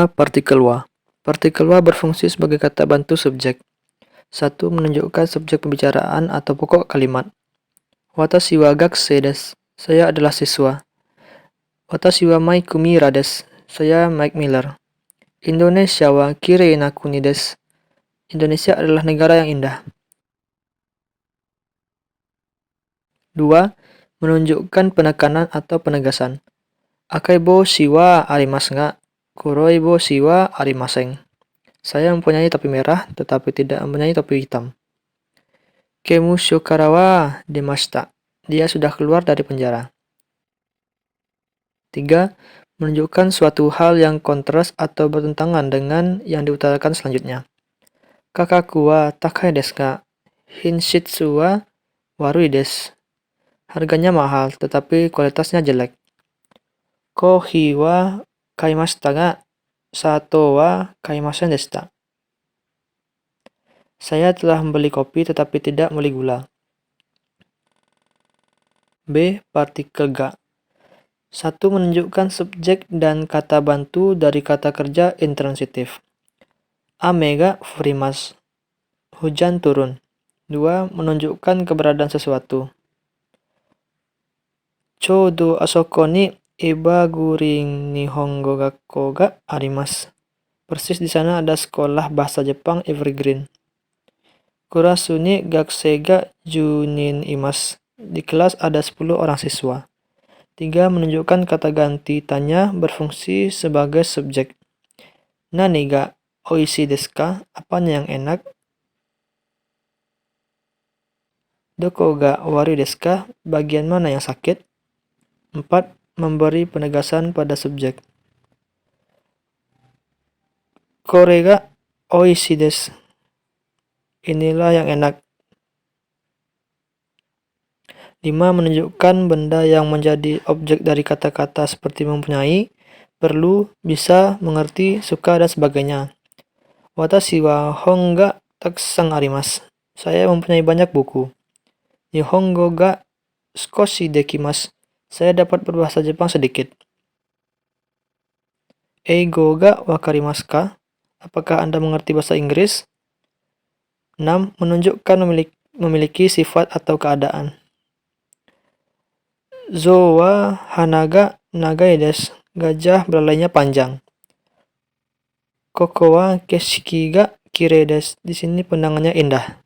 Partikel wa. Partikel wa berfungsi sebagai kata bantu subjek. 1. Menunjukkan subjek pembicaraan atau pokok kalimat. Watashi wa gakusei desu. Saya adalah siswa. Watashi wa Mike Mira desu. Saya Mike Miller. Indonesia wa kirei na kuni desu. Indonesia adalah negara yang indah. 2. Menunjukkan penekanan atau penegasan. Akai boshi wa arimasu ga, kuroi boshi wa arimasen. Saya mempunyai topi merah, tetapi tidak mempunyai topi hitam. Kemusho kara wa demashita. Dia sudah keluar dari penjara. 3. Menunjukkan suatu hal yang kontras atau bertentangan dengan yang diutarakan selanjutnya. Kakaku wa takai desu ga, hinshitsu wa warui desu. Harganya mahal, tetapi kualitasnya jelek. Kohi wa kaimashita ga, sato wa kaimasen deshita. Saya telah membeli kopi tetapi tidak membeli gula. B. Partikel ga. 1. Menunjukkan subjek dan kata bantu dari kata kerja intransitif. Ame ga furimasu. Hujan turun. 2. Menunjukkan keberadaan sesuatu. Choudo asoko ni Ibagurin Nihongo Gakko ga arimasu. Persis di sana ada sekolah bahasa Jepang Evergreen. Kurasu ni gakusei ga 10 imasu. Di kelas ada 10 orang siswa. 3. Menunjukkan kata ganti tanya berfungsi sebagai subjek. Nani ga oishii desu ka? Apanya yang enak? Doko ga warui desu ka? Bagian mana yang sakit? 4. Memberi penegasan pada subjek. Kore ga oishii desu. Inilah yang enak. 5. Menunjukkan benda yang menjadi objek dari kata-kata seperti mempunyai, perlu, bisa, mengerti, suka, dan sebagainya. Watashi wa hon ga takusan arimasu. Saya mempunyai banyak buku. Nihongo ga sukoshi dekimasu. Saya dapat berbahasa Jepang sedikit. Eigo ga wakarimasu ka? Apakah Anda mengerti bahasa Inggris? 6. Menunjukkan memiliki sifat atau keadaan. Zou wa hana ga nagai desu. Gajah belalainya panjang. Koko wa keshiki ga kirei desu. Di sini pemandangannya indah.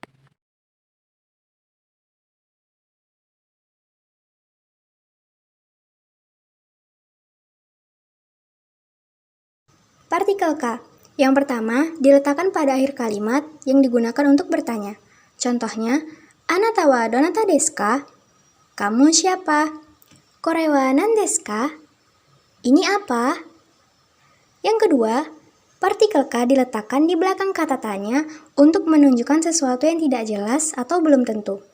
Partikel ka. Yang pertama, diletakkan pada akhir kalimat yang digunakan untuk bertanya. Contohnya, anata wa donata desu ka? Kamu siapa? Kore wa nan desu ka? Ini apa? Yang kedua, partikel ka diletakkan di belakang kata tanya untuk menunjukkan sesuatu yang tidak jelas atau belum tentu.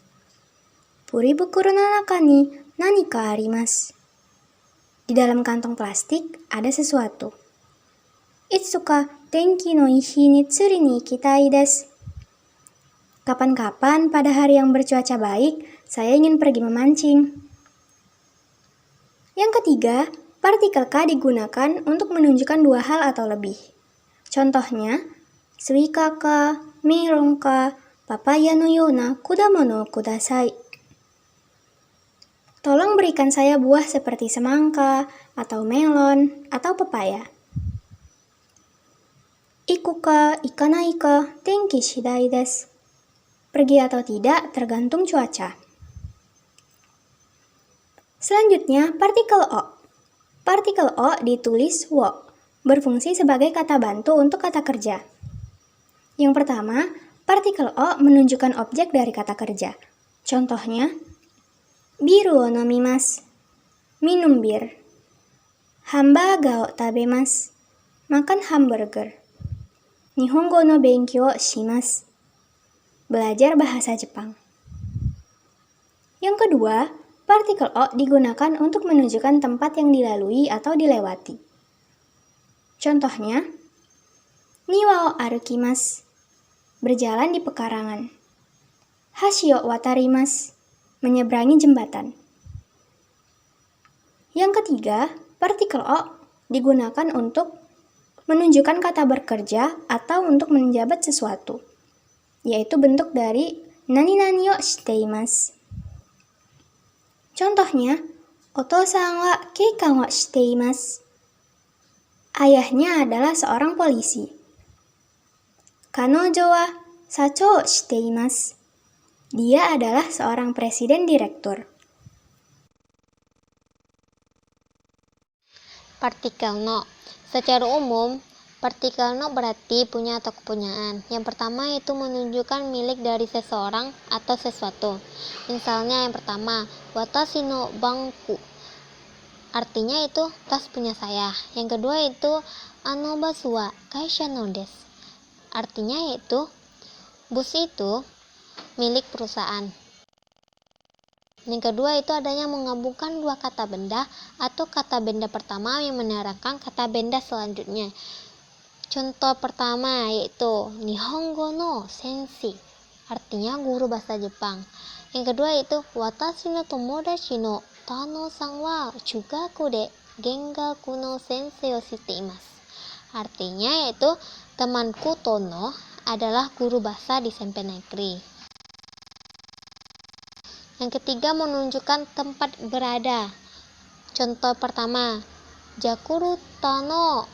Puribukuro no naka ni nani ka arimasu. Di dalam kantong plastik ada sesuatu. Itsuka tenki no ihi ni tsuri ni ikitai desu. Kapan-kapan pada hari yang bercuaca baik, saya ingin pergi memancing. Yang ketiga, partikel ka digunakan untuk menunjukkan dua hal atau lebih. Contohnya, suika ka, melon ka, papaya no yona kudamono kudasai. Tolong berikan saya buah seperti semangka, atau melon, atau pepaya. Iku ka, ikanai ka, tenki shidai desu. Pergi atau tidak tergantung cuaca. Selanjutnya, partikel o. Partikel o ditulis wo, berfungsi sebagai kata bantu untuk kata kerja. Yang pertama, partikel o menunjukkan objek dari kata kerja. Contohnya, biru o nomimasu, minum bir. Hamburger o tabemasu, makan hamburger. Nihongo no benkyou o shimasu, belajar bahasa Jepang. Yang kedua, partikel o digunakan untuk menunjukkan tempat yang dilalui atau dilewati. Contohnya, niwa o arukimasu, berjalan di pekarangan. Hashi o watarimasu, menyeberangi jembatan. Yang ketiga, partikel o digunakan untuk menunjukkan kata bekerja atau untuk menjabat sesuatu, yaitu bentuk dari nani-nani o shiteimasu. Contohnya, otou-san wa keikan wo shiteimasu. Ayahnya adalah seorang polisi. Kanojo wa sacho wo shiteimasu. Dia adalah seorang presiden direktur. Partikel no. Secara umum, partikel no berarti punya atau kepunyaan. Yang pertama itu menunjukkan milik dari seseorang atau sesuatu. Misalnya yang pertama, watashi no bangku. Artinya itu tas punya saya. Yang kedua itu ano basu wa kaisha no desu. Artinya itu bus itu milik perusahaan. Yang kedua itu adanya menggabungkan dua kata benda atau kata benda pertama yang menerangkan kata benda selanjutnya. Contoh pertama yaitu Nihongo no sensei, artinya guru bahasa Jepang. Yang kedua itu watashi no tomodachi no Tano-san wa chugaku de gengaku no sensei o shite imasu. Artinya yaitu temanku Tono adalah guru bahasa di SMP negeri. Yang ketiga menunjukkan tempat berada. Contoh pertama, Jakuru Tano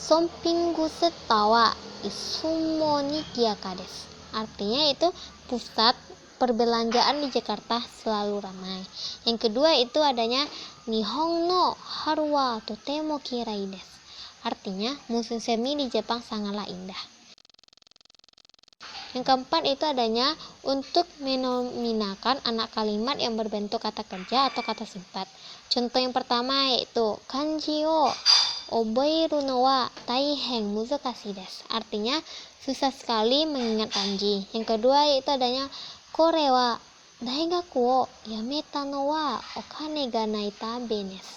Shopping-guseta wa isumo ni kiyaka desu. Artinya itu pusat perbelanjaan di Jakarta selalu ramai. Yang kedua itu adanya Nihon no haru wa totemo kirai desu. Artinya musim semi di Jepang sangatlah indah. Yang keempat itu adanya untuk menominakan anak kalimat yang berbentuk kata kerja atau kata sifat. Contoh yang pertama yaitu kanji o oboeru no wa taihen muzukashii desu. Artinya susah sekali mengingat kanji. Yang kedua yaitu adanya kore wa daigaku o yameta no wa okane ga nai tabe desu.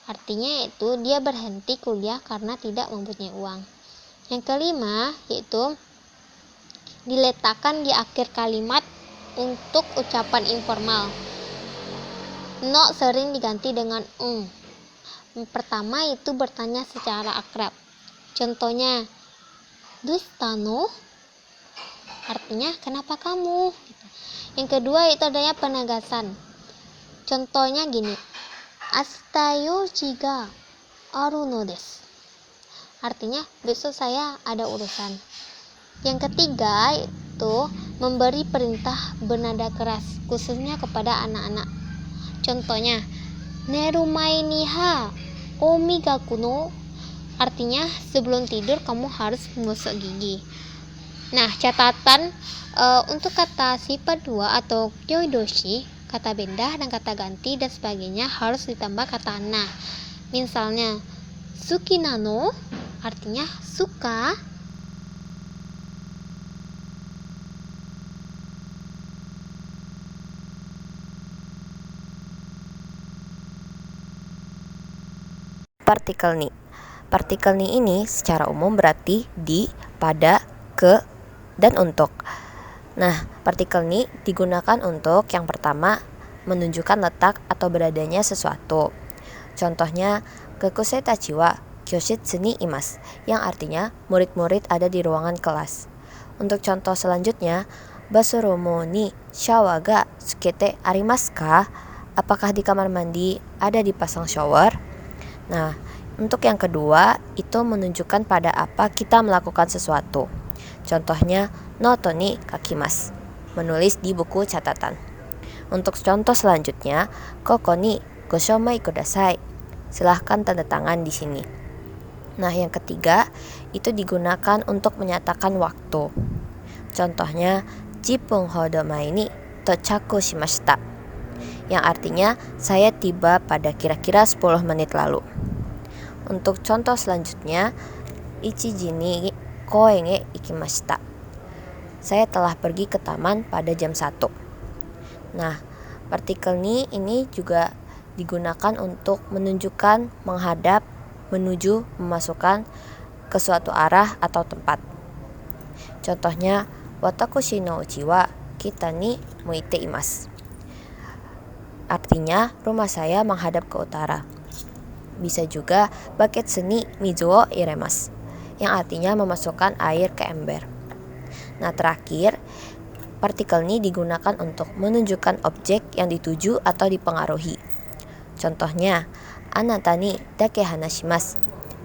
Artinya yaitu dia berhenti kuliah karena tidak mempunyai uang. Yang kelima yaitu diletakkan di akhir kalimat untuk ucapan informal. No sering diganti dengan eng. Pertama itu bertanya secara akrab. Contohnya, "Dosta no?" Artinya, kenapa kamu? Yang kedua itu adanya penegasan. Contohnya gini, "Ashita yoshi ga aru no desu." Artinya, besok saya ada urusan. Yang ketiga itu memberi perintah bernada keras, khususnya kepada anak-anak. Contohnya, neru mai ni ha omigaku no. Artinya sebelum tidur kamu harus menggosok gigi. Nah, catatan untuk kata sifat dua atau kyoidoshi, kata benda dan kata ganti dan sebagainya harus ditambah kata na. Misalnya, suki nano artinya suka. Partikel ni. Partikel ni ini secara umum berarti di, pada, ke, dan untuk. Nah, partikel ni digunakan untuk yang pertama menunjukkan letak atau beradanya sesuatu. Contohnya, kokusei tachi wa kyoshitsu ni imasu, yang artinya murid-murid ada di ruangan kelas. Untuk contoh selanjutnya, basoromo ni shawa ga tsukete arimasu ka? Apakah di kamar mandi ada dipasang shower? Nah, untuk yang kedua itu menunjukkan pada apa kita melakukan sesuatu. Contohnya, noto ni kakimasu, menulis di buku catatan. Untuk contoh selanjutnya, koko ni goshomai kudasai, silahkan tanda tangan di sini. Nah, yang ketiga itu digunakan untuk menyatakan waktu. Contohnya, jipun hodo mae ni tochaku shimashita, yang artinya saya tiba pada kira-kira 10 menit lalu. Untuk contoh selanjutnya, ichiji ni koen e ikimashita, saya telah pergi ke taman pada jam 1. Nah, partikel ni ini juga digunakan untuk menunjukkan menghadap, menuju, memasukkan ke suatu arah atau tempat. Contohnya, watakushi no uchi wa kita ni muite imasu. Artinya, rumah saya menghadap ke utara. Bisa juga baketsuni mizu o iremasu, yang artinya memasukkan air ke ember. Nah, terakhir, partikel ni digunakan untuk menunjukkan objek yang dituju atau dipengaruhi. Contohnya, anata ni dake hanashimasu.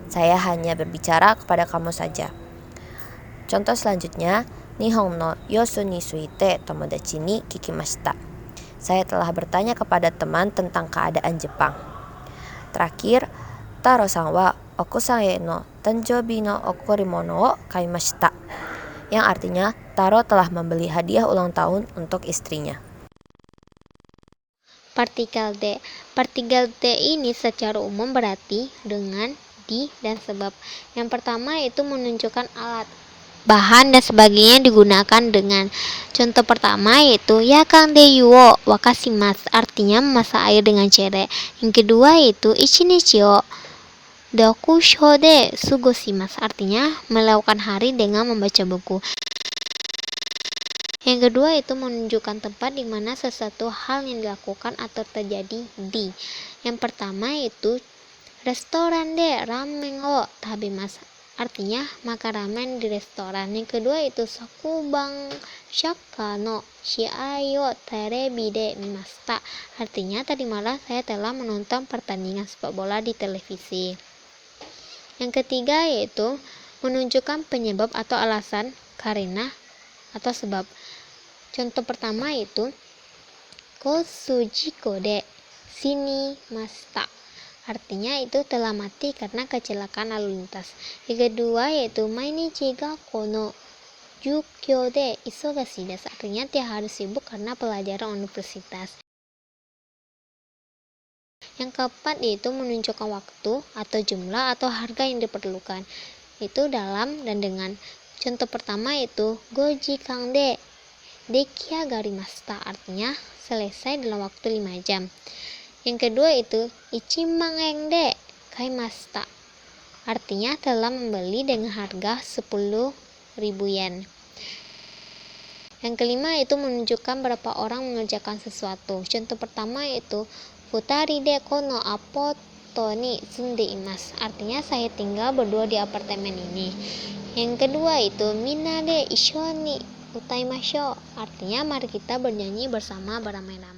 Saya hanya berbicara kepada kamu saja. Contoh selanjutnya, Nihon no yosu ni suite tomodachi ni kikimashita. Saya telah bertanya kepada teman tentang keadaan Jepang. Terakhir, Taro-san wa oku-san e no tanjoubi no okorimono o kaimashita, yang artinya Taro telah membeli hadiah ulang tahun untuk istrinya. Partikel D. Partikel D ini secara umum berarti dengan, di, dan sebab. Yang pertama itu menunjukkan alat, bahan, dan sebagainya digunakan dengan. Contoh pertama yaitu yakang deyu wo wakashimasu, artinya memasak air dengan cere. Yang kedua itu ichinichi o dokusho de sugoshimasu, artinya melakukan hari dengan membaca buku. Yang kedua itu menunjukkan tempat di mana sesuatu hal yang dilakukan atau terjadi di. Yang pertama itu restoran de ramen o tabemasu, artinya makan ramen di restoran. Yang kedua itu sakubang shaka no shiai o terebi de mimashita, artinya tadi malam saya telah menonton pertandingan sepak bola di televisi. Yang ketiga yaitu menunjukkan penyebab atau alasan, karena atau sebab. Contoh pertama itu kosujiko de sini masta, artinya itu telah mati karena kecelakaan lalu lintas. Yang kedua yaitu mainichi gakkou no jukyou de isogashi desu, artinya tiap hari sibuk karena pelajaran universitas. Yang keempat yaitu menunjukkan waktu atau jumlah atau harga yang diperlukan, itu dalam dan dengan. Contoh pertama yaitu gojikan de dekiagarimashita, artinya selesai dalam waktu 5 jam. Yang kedua itu ichiman de kaimashita, artinya telah membeli dengan harga 10.000 yen. Yang kelima itu menunjukkan berapa orang mengerjakan sesuatu. Contoh pertama yaitu futari de kono apoto ni sunde imasu, artinya saya tinggal berdua di apartemen ini. Yang kedua itu minna de issho ni utaimashou, artinya mari kita bernyanyi bersama beramai-ramai.